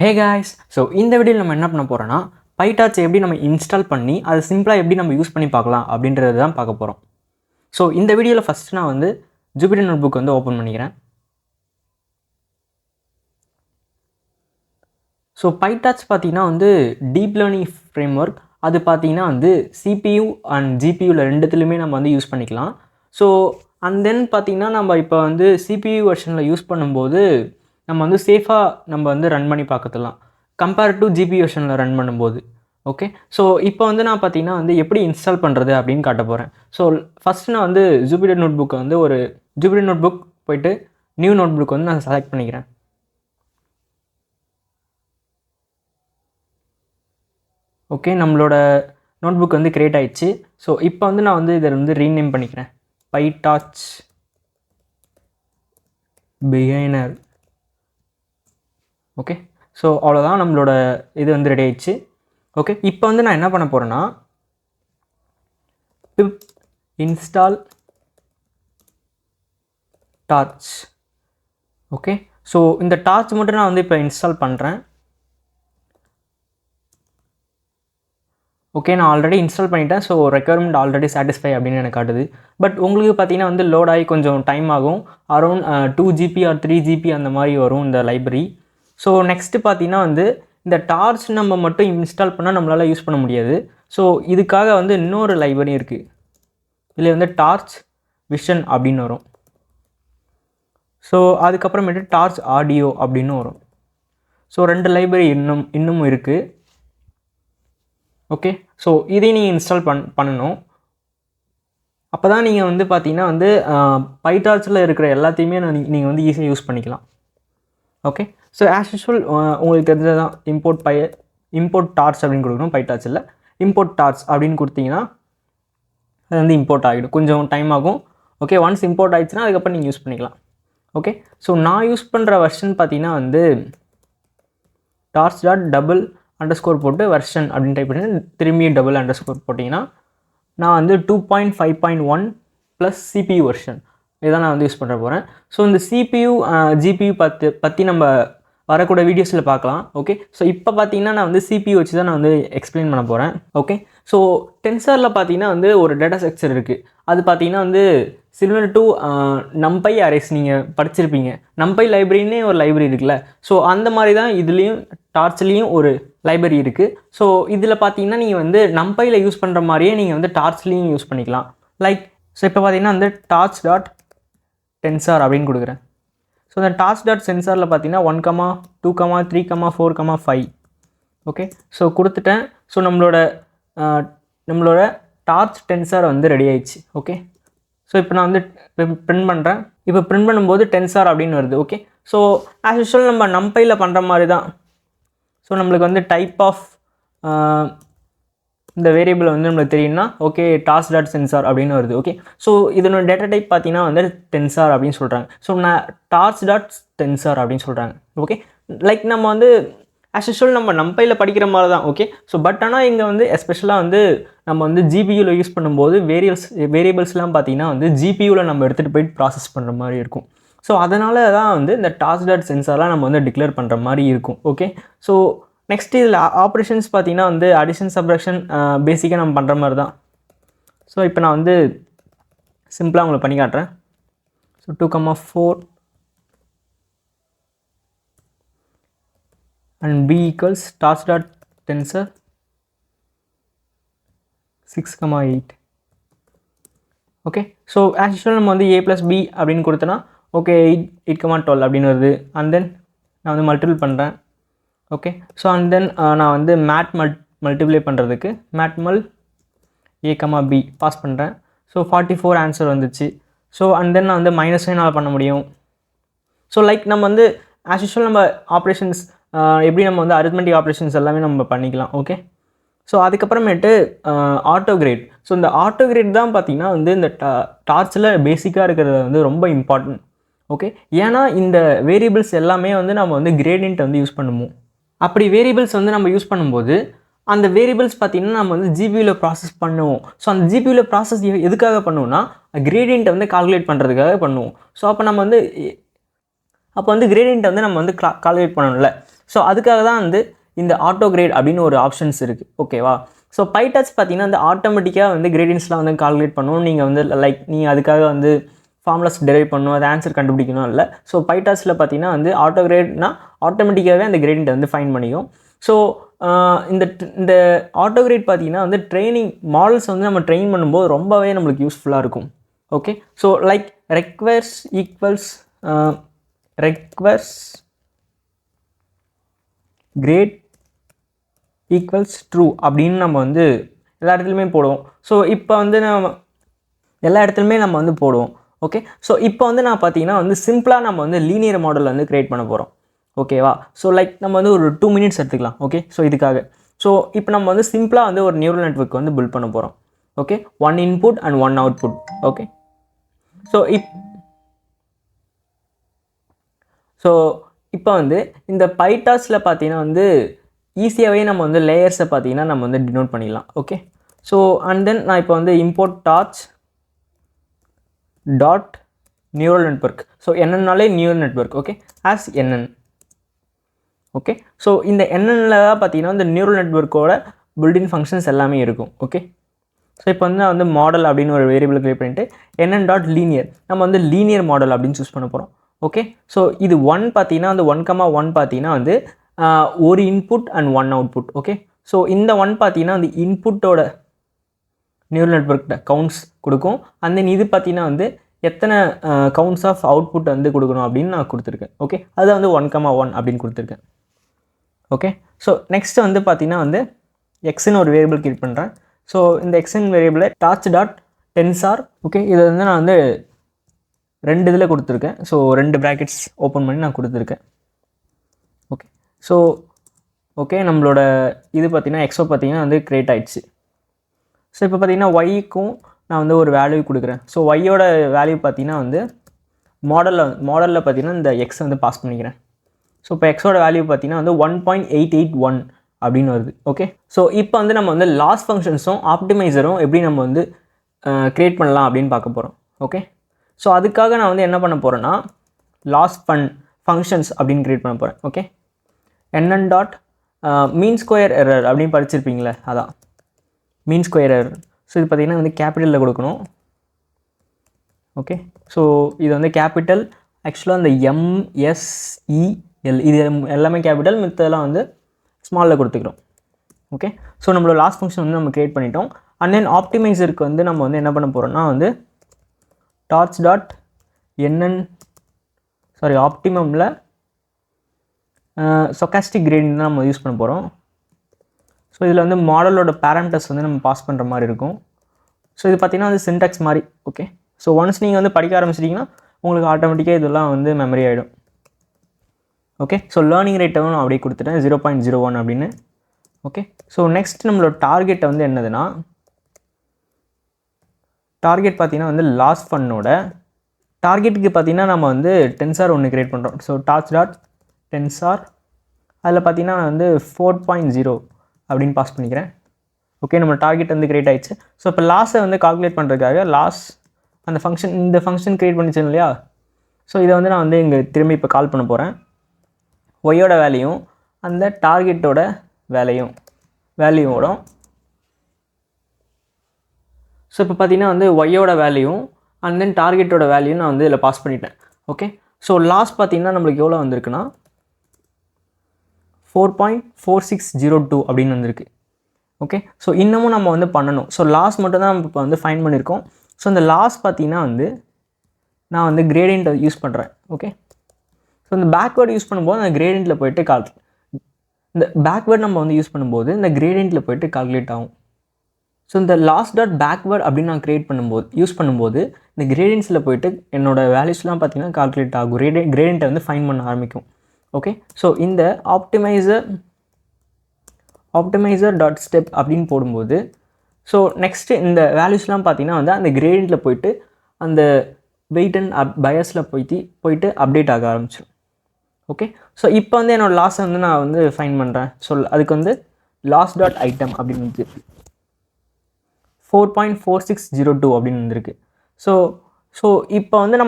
Hey guys, so இந்த வீடியோவில் நம்ம என்ன பண்ண போகிறோன்னா பைடார்ச் எப்படி நம்ம இன்ஸ்டால் பண்ணி அதை சிம்பிளாக எப்படி நம்ம யூஸ் பண்ணி பார்க்கலாம் அப்படின்றது தான் பார்க்க போகிறோம். ஸோ இந்த வீடியோவில் ஃபஸ்ட்டு நான் வந்து ஜூபிட்டர் நோட்புக் வந்து ஓப்பன் பண்ணிக்கிறேன். ஸோ பைடார்ச் பார்த்தீங்கன்னா வந்து டீப் லேர்னிங் ஃப்ரேம் ஒர்க். அது பார்த்தீங்கன்னா வந்து CPU அண்ட் GPUவில் ரெண்டுத்துலையுமே நம்ம வந்து யூஸ் பண்ணிக்கலாம். ஸோ அண்ட் தென் பார்த்தீங்கன்னா நம்ம இப்போ வந்து CPU வெர்ஷனில் யூஸ் பண்ணும்போது நம்ம வந்து சேஃபாக நம்ம வந்து ரன் பண்ணி பார்க்கலாம் கம்பேர் டு GPU வெர்ஷனில் ரன் பண்ணும்போது. ஓகே, ஸோ இப்போ வந்து நான் பார்த்தீங்கன்னா வந்து எப்படி இன்ஸ்டால் பண்ணுறது அப்படின்னு காட்ட போகிறேன். ஸோ ஃபஸ்ட்டு நான் வந்து ஜூபிட்டர் நோட்புக்கை வந்து ஒரு ஜூபிட்டர் நோட்புக் போய்ட்டு நியூ நோட்புக் வந்து நான் செலக்ட் பண்ணிக்கிறேன். ஓகே, நம்மளோட நோட்புக் வந்து க்ரியேட் ஆகிடுச்சு. ஸோ இப்போ வந்து நான் வந்து இதை வந்து ரீநேம் பண்ணிக்கிறேன், பைடார்ச் பிகினர். ஓகே, ஸோ அவ்வளோதான், நம்மளோட இது வந்து ரெடி ஆயிடுச்சு. ஓகே, இப்போ வந்து நான் என்ன பண்ண போகிறேன்னா pip install torch. Okay, so இந்த டார்ச் மட்டும் நான் வந்து இப்போ இன்ஸ்டால் பண்ணுறேன். ஓகே, நான் ஆல்ரெடி இன்ஸ்டால் பண்ணிட்டேன். ஸோ ரெக்யர்மெண்ட் ஆல்ரெடி சாட்டிஸ்ஃபை அப்படின்னு எனக்கு காட்டுது. பட் உங்களுக்கு பார்த்தீங்கன்னா வந்து லோட் ஆகி கொஞ்சம் டைம் ஆகும். அரௌண்ட் 2 GB ஆர் 3 GB அந்த மாதிரி வரும் இந்த லைப்ரரி. ஸோ நெக்ஸ்ட்டு பார்த்தீங்கன்னா வந்து இந்த டார்ச் நம்ம மட்டும் இன்ஸ்டால் பண்ணால் நம்மளால் யூஸ் பண்ண முடியாது. ஸோ இதுக்காக வந்து இன்னொரு லைப்ரரி இருக்குது. இதில் வந்து டார்ச் விஷன் அப்படின்னு வரும். ஸோ அதுக்கப்புறமேட்டு டார்ச் ஆடியோ அப்படின்னு வரும். ஸோ 2 லைப்ரரி இன்னும் இருக்குது. ஓகே, ஸோ இதையும் நீங்கள் இன்ஸ்டால் பண்ணணும். அப்போ தான் நீங்கள் வந்து பார்த்தீங்கன்னா வந்து பைடார்ச்சில் இருக்கிற எல்லாத்தையுமே நீங்கள் வந்து ஈஸியாக யூஸ் பண்ணிக்கலாம். ஓகே, ஸோ ஆஸ் யூஷுவல் உங்களுக்கு தெரிஞ்சது தான், இம்போர்ட் டார்ச் அப்படின்னு கொடுக்கணும். பைடார்ச்சில் இம்போர்ட் டார்ச் அப்படின்னு கொடுத்தீங்கன்னா அது வந்து இம்போர்ட் ஆகிடும். கொஞ்சம் டைம் ஆகும். ஓகே, ஒன்ஸ் இம்போர்ட் ஆகிடுச்சுன்னா அதுக்கப்புறம் நீங்கள் யூஸ் பண்ணிக்கலாம். ஓகே, ஸோ நான் யூஸ் பண்ணுற வெர்ஷன் பார்த்தீங்கன்னா வந்து torch.double_, போட்டு வெர்ஷன் அப்படின்னு டைப் பண்ணி திரும்பி double_ போட்டிங்கன்னா நான் வந்து 2.5.1 ப்ளஸ் CPU வெர்ஷன் இதான் நான் வந்து யூஸ் பண்ண போகிறேன். ஸோ இந்த CPU GPU பற்றி நம்ம வரக்கூட வீடியோஸில் பார்க்கலாம். ஓகே, ஸோ இப்போ பார்த்தீங்கன்னா நான் வந்து CPU வச்சு தான் நான் வந்து எக்ஸ்பிளைன் பண்ண போகிறேன். ஓகே, ஸோ டென்சரில் பார்த்தீங்கன்னா வந்து ஒரு டேட்டா ஸ்ட்ரக்சர் இருக்குது. அது பார்த்தீங்கன்னா வந்து சிமிலர் டு நம்பை அரேஸ் நீங்கள் படிச்சிருப்பீங்க. நம்பை லைப்ரரின்னே ஒரு லைப்ரரி இருக்குல்ல, ஸோ அந்த மாதிரி தான் இதுலேயும் டார்ச்லேயும் ஒரு லைப்ரரி இருக்குது. ஸோ இதில் பார்த்தீங்கன்னா நீங்கள் வந்து நம்பையில் யூஸ் பண்ணுற மாதிரியே நீங்கள் வந்து டார்ச்லேயும் யூஸ் பண்ணிக்கலாம். லைக் ஸோ இப்போ பார்த்தீங்கன்னா வந்து torch.tensor அப்படின்னு கொடுக்குறேன். ஸோ இந்த torch.tensorல பார்த்தீங்கன்னா 1, 2, 3, 4, 5. ஓகே, ஸோ கொடுத்துட்டேன். ஸோ நம்மளோட டார்ச் டென்சார் வந்து ரெடி ஆயிடுச்சு. ஓகே, ஸோ இப்போ நான் வந்து பிரிண்ட் பண்ணுறேன். இப்போ பிரிண்ட் பண்ணும்போது டென்சார் அப்படின்னு வருது. ஓகே, ஸோ ஆஸ் யூஷுவல் நம்ம நம்பையில் பண்ணுற மாதிரி தான். ஸோ நம்மளுக்கு வந்து டைப் ஆஃப் இந்த வேரியபிள் வந்து நம்மளுக்கு தெரியும்னா ஓகே torch.tensor அப்படின்னு வருது. ஓகே, ஸோ இதனோட டேட்டா டைப் பார்த்தீங்கன்னா வந்து டென்சார் அப்படின்னு சொல்கிறாங்க. ஸோ நான் torch.tensor அப்படின்னு சொல்கிறாங்க. ஓகே, லைக் நம்ம வந்து ஆஸ் யூஷுவல் நம்ம நம்பையில் படிக்கிற மாதிரி தான். ஓகே, ஸோ பட் ஆனால் இங்கே வந்து எஸ்பெஷலாக வந்து நம்ம வந்து GPUவில் யூஸ் பண்ணும்போது வேரியபிள்ஸ்லாம் பார்த்தீங்கன்னா வந்து GPUவில் நம்ம எடுத்துகிட்டு போயிட்டு ப்ராசஸ் பண்ணுற மாதிரி இருக்கும். ஸோ அதனால தான் வந்து இந்த torch.tensorலாம் நம்ம வந்து டிக்ளேர் பண்ணுற மாதிரி இருக்கும். ஓகே, ஸோ நெக்ஸ்ட் இதில் ஆப்ரேஷன்ஸ் பார்த்தீங்கன்னா வந்து அடிஷன் சப்ராக்ஷன் பேசிக்காக நம்ம பண்ணுற மாதிரி தான். ஸோ இப்போ நான் வந்து சிம்பிளாக உங்களுக்கு பண்ணி காட்டுறேன். So 2, 4 and b equals torch.tensor 6, 8. Okay, so as usual நம்ம வந்து a + b அப்படின்னு கொடுத்தோன்னா ஓகே 8, 12 அப்படின்னு வருது. அண்ட் தென் நான் வந்து மல்டிபிள் பண்ணுறேன். ஓகே, ஸோ அண்ட் தென் நான் வந்து மல்டிப்ளை பண்ணுறதுக்கு மேட்மல் a, b பாஸ் பண்ணுறேன். ஸோ 44 ஆன்சர் வந்துச்சு. ஸோ அண்ட் தென் நான் வந்து -9 பண்ண முடியும். ஸோ லைக் நம்ம வந்து ஆஸ் யூஷுவல் நம்ம ஆப்ரேஷன்ஸ் எப்படி நம்ம வந்து அரித்மெட்டிக் ஆப்ரேஷன்ஸ் எல்லாமே நம்ம பண்ணிக்கலாம். ஓகே, ஸோ அதுக்கப்புறமேட்டு ஆட்டோகிரேட். ஸோ இந்த ஆட்டோகிரேட் தான் பார்த்திங்கன்னா வந்து இந்த டார்ச்சில் பேசிக்காக இருக்கிறது வந்து ரொம்ப இம்பார்ட்டன்ட். ஓகே, ஏன்னா இந்த வேரியபிள்ஸ் எல்லாமே வந்து நம்ம வந்து கிரேடியன்ட் வந்து யூஸ் பண்ணுவோம். அப்படி வேரியபிள்ஸ் வந்து நம்ம யூஸ் பண்ணும்போது அந்த வேரியபிள்ஸ் பார்த்திங்கன்னா நம்ம வந்து GPUவில் ப்ராசஸ் பண்ணுவோம். ஸோ அந்த GPUவில் ப்ராசஸ் எதுக்காக பண்ணுவோம்னா கிரேடியண்ட்டை வந்து கால்குலேட் பண்ணுறதுக்காக பண்ணுவோம். ஸோ அப்போ நம்ம வந்து கிரேடியண்ட்டை வந்து நம்ம வந்து கால்குலேட் பண்ணணும்ல. ஸோ அதுக்காக தான் வந்து இந்த ஆட்டோ கிரேட் அப்படின்னு ஒரு ஆப்ஷன்ஸ் இருக்குது. ஓகேவா? ஸோ பைடாஸ் பார்த்தீங்கன்னா வந்து ஆட்டோமேட்டிக்காக வந்து கிரேடியன்ஸ்லாம் வந்து கால்குலேட் பண்ணணும். நீங்கள் வந்து லைக் நீங்கள் அதுக்காக வந்து ஃபார்முலாஸ் டெரைவ் பண்ணணும், அது ஆன்சர் கண்டுபிடிக்கணும் இல்லை. ஸோ பைடாஸில் பார்த்தீங்கன்னா வந்து ஆட்டோ கிரேட்னா ஆட்டோமேட்டிக்காகவே அந்த கிரேடியன்ட்டை வந்து ஃபைண்ட் பண்ணிக்கும். ஸோ இந்த ஆட்டோ கிரேட் பார்த்தீங்கன்னா வந்து ட்ரைனிங் மாடல்ஸ் வந்து நம்ம ட்ரெயின் பண்ணும்போது ரொம்பவே நம்மளுக்கு யூஸ்ஃபுல்லாக இருக்கும். Okay, so like requires great equals true அப்படின்னு நம்ம வந்து எல்லா இடத்துலையுமே போடுவோம். ஸோ இப்போ வந்து நம்ம எல்லா இடத்துலையுமே நம்ம வந்து போடுவோம். ஓகே, ஸோ இப்போ வந்து நான் பார்த்தீங்கன்னா வந்து சிம்பிளாக நம்ம வந்து லீனியர் மாடல் வந்து க்ரியேட் பண்ண போகிறோம். ஓகேவா? ஸோ லைக் நம்ம வந்து ஒரு 2 minutes எடுத்துக்கலாம். ஓகே, ஸோ இதுக்காக ஸோ இப்போ நம்ம வந்து சிம்பிளாக வந்து ஒரு நியூரல் நெட்வொர்க் வந்து பில்ட் பண்ண போகிறோம். Okay, 1 input and 1 output. Okay, so இப்போ வந்து இந்த பைடாஸில் பார்த்தீங்கன்னா வந்து ஈஸியாகவே நம்ம வந்து லேயர்ஸை பார்த்தீங்கன்னா நம்ம வந்து டினோட் பண்ணிடலாம். ஓகே, ஸோ அண்ட் தென் நான் இப்போ வந்து import torch dot neural network. So என்னன்னாலே neural network. Okay, as NN. Okay, so இந்த NNல தான் பார்த்தீங்கன்னா இந்த நியூரல் நெட்வொர்க்கோட பில்டின் ஃபங்க்ஷன்ஸ் எல்லாமே இருக்கும். ஓகே, ஸோ இப்போ வந்து நான் வந்து மாடல் அப்படின்னு ஒரு வேரியபிள் கிரியேட் பண்ணிட்டு NN டாட் லீனியர் நம்ம வந்து லீனியர் மாடல் அப்படின்னு சூஸ் பண்ண போகிறோம். ஓகே, ஸோ இது 1 பார்த்தீங்கன்னா அந்த 1,1 பார்த்தீங்கன்னா வந்து ஒரு input and 1 output. Okay, so இந்த 1 பார்த்தீங்கன்னா அந்த இன்புட்டோட நியூரல் நெட்வொர்க் கவுண்ட்ஸ் கொடுக்கும். அண்ட் தென் இது பார்த்தீங்கன்னா வந்து எத்தனை கவுண்ட்ஸ் ஆஃப் அவுட்புட் வந்து கொடுக்கணும் அப்படின்னு நான் கொடுத்துருக்கேன். ஓகே, அது வந்து 1,1 அப்படின்னு கொடுத்துருக்கேன். ஓகே, ஸோ நெக்ஸ்ட் வந்து பார்த்தீங்கன்னா வந்து எக்ஸ்ன்னு ஒரு வேரியபிள் கிரியேட் பண்ணுறேன். ஸோ இந்த எக்ஸ்என் வேரியபிளை டார்ச் டாட் டென்சார். ஓகே, இதை வந்து நான் வந்து 2 இதில் கொடுத்துருக்கேன். ஸோ 2 ப்ராக்கெட்ஸ் ஓப்பன் பண்ணி நான் கொடுத்துருக்கேன். ஓகே, ஸோ ஓகே நம்மளோட இது பார்த்திங்கன்னா எக்ஸோ பார்த்திங்கன்னா வந்து க்ரியேட் ஆகிடுச்சு. ஸோ இப்போ பார்த்திங்கன்னா ஒய்க்கும் நான் வந்து ஒரு வேல்யூ கொடுக்குறேன். ஸோ ஒய்யோட வேல்யூ பார்த்திங்கன்னா வந்து மாடலில் பார்த்திங்கன்னா இந்த எக்ஸ் வந்து பாஸ் பண்ணிக்கிறேன். ஸோ இப்போ எக்ஸோட வேல்யூ பார்த்திங்கன்னா வந்து 1.881 அப்படின்னு வருது. ஓகே, ஸோ இப்போ வந்து நம்ம வந்து லாஸ் ஃபங்க்ஷன்ஸும் ஆப்டிமைசரும் எப்படி நம்ம வந்து க்ரியேட் பண்ணலாம் அப்படின்னு பார்க்க போகிறோம். ஓகே, ஸோ அதுக்காக நான் வந்து என்ன பண்ண போகிறேன்னா லாஸ் ஃபங்க்ஷன்ஸ் அப்படின்னு க்ரியேட் பண்ண போகிறேன். Okay, NN dot mean square error அப்படின்னு படிச்சிருப்பீங்களே, அதான் மீன் ஸ்கொயர் எரர். ஸோ இது பார்த்திங்கன்னா வந்து கேபிட்டலில் கொடுக்கணும். ஓகே, ஸோ இது வந்து கேபிட்டல். ஆக்சுவலாக அந்த MSEL இது எல்லாமே கேபிட்டல், மித்தெல்லாம் வந்து ஸ்மாலில் கொடுத்துக்கிறோம். ஓகே, ஸோ நம்மளோட லாஸ்ட் ஃபங்க்ஷன் வந்து நம்ம க்ரியேட் பண்ணிட்டோம். அண்ட் தென் ஆப்டிமைசருக்கு வந்து நம்ம வந்து என்ன பண்ண போகிறோம்னா வந்து டார்ச் டாட் ஆப்டிமமில் ஸ்டோகாஸ்டிக் கிரேடியன்ட் தான் நம்ம யூஸ் பண்ண போகிறோம். ஸோ இதில் வந்து மாடலோட பேராமீட்டர்ஸ் வந்து நம்ம பாஸ் பண்ணுற மாதிரி இருக்கும். ஸோ இது பார்த்திங்கன்னா வந்து சின்டாக்ஸ் மாதிரி. ஓகே, ஸோ ஒன்ஸ் நீங்கள் வந்து படிக்க ஆரம்பிச்சிட்டிங்கன்னா உங்களுக்கு ஆட்டோமேட்டிக்காக இதெல்லாம் வந்து மெமரி ஆகிடும். ஓகே, ஸோ லேர்னிங் ரேட்டை நான் அப்படியே கொடுத்துட்டேன் 0.01 அப்படின்னு. ஓகே, ஸோ நெக்ஸ்ட் நம்மளோட டார்கெட்டை வந்து என்னதுன்னா டார்கெட் பார்த்திங்கன்னா வந்து லாஸ் ஃபன்னோட டார்கெட்டுக்கு பார்த்திங்கன்னா நம்ம வந்து டென்சார் ஒன்று க்ரியேட் பண்ணுறோம். ஸோ டார்ச் டாட் டென்சார் அதில் பார்த்திங்கன்னா நான் வந்து 4.0 அப்படின்னு பாஸ் பண்ணிக்கிறேன். ஓகே, நம்ம டார்கெட் வந்து க்ரியேட் ஆகிடுச்சு. ஸோ இப்போ லாஸை வந்து கால்குலேட் பண்ணுறதுக்காக லாஸ் அந்த ஃபங்க்ஷன் இந்த ஃபங்க்ஷன் க்ரியேட் பண்ணிச்சேன் இல்லையா. ஸோ இதை வந்து நான் வந்து இங்கே திரும்பி இப்போ கால் பண்ண போகிறேன். ஒய்யோட வேல்யூவும் அந்த டார்கெட்டோட வேல்யூவோட ஸோ இப்போ பார்த்திங்கன்னா வந்து ஒய்யோட வேல்யூவும் அண்ட் தென் டார்கெட்டோட வேல்யூ நான் வந்து இதில் பாஸ் பண்ணிட்டேன். ஓகே, ஸோ லாஸ் பார்த்திங்கன்னா நம்மளுக்கு எவ்வளோ வந்திருக்குன்னா 4.4602 அப்படின்னு வந்திருக்கு. ஓகே, ஸோ இன்னமும் நம்ம வந்து பண்ணணும். ஸோ லாஸ் மட்டும் தான் நம்ம இப்போ வந்து ஃபைண்ட் பண்ணியிருக்கோம். ஸோ இந்த லாஸ் பார்த்திங்கன்னா வந்து நான் வந்து கிரேடியன்ட்டை யூஸ் பண்ணுறேன். ஓகே, ஸோ இந்த பேக்வேர்டு யூஸ் பண்ணும்போது அந்த கிரேடியண்ட்டில் போய்ட்டு இந்த பேக்வேர்டு நம்ம வந்து யூஸ் பண்ணும்போது இந்த கிரேடியண்ட்டில் போய்ட்டு கால்குலேட் ஆகும். ஸோ இந்த லாஸ் டாட் பேக்வேர்ட் அப்படின்னு நான் யூஸ் பண்ணும்போது இந்த கிரேடியன்ஸில் போய்ட்டு என்னோடய வேல்யூஸ்லாம் பார்த்திங்கன்னா கால்குலேட் ஆகும். கிரேடியண்ட்டை வந்து ஃபைண்ட் பண்ண ஆரம்பிக்கும். ஓகே, ஸோ இந்த ஆப்டிமைசர் டாட் ஸ்டெப் அப்படின்னு போடும்போது ஸோ நெக்ஸ்ட்டு இந்த வேல்யூஸ்லாம் பார்த்திங்கன்னா வந்து அந்த கிரேடியண்ட்டில் போய்ட்டு அந்த வெயிட் அண்ட் பயஸில் போயிட்டு அப்டேட் ஆக ஆரம்பிச்சிடும். ஓகே, ஸோ இப்போ வந்து என்னோடய லாஸை வந்து நான் வந்து ஃபைண்ட் பண்ணுறேன். ஸோ அதுக்கு வந்து லாஸ் டாட் ஐட்டம் அப்படின்னு வந்து 4.4602 அப்படின்னு வந்துருக்கு. ஸோ இப்போ வந்து நம்ம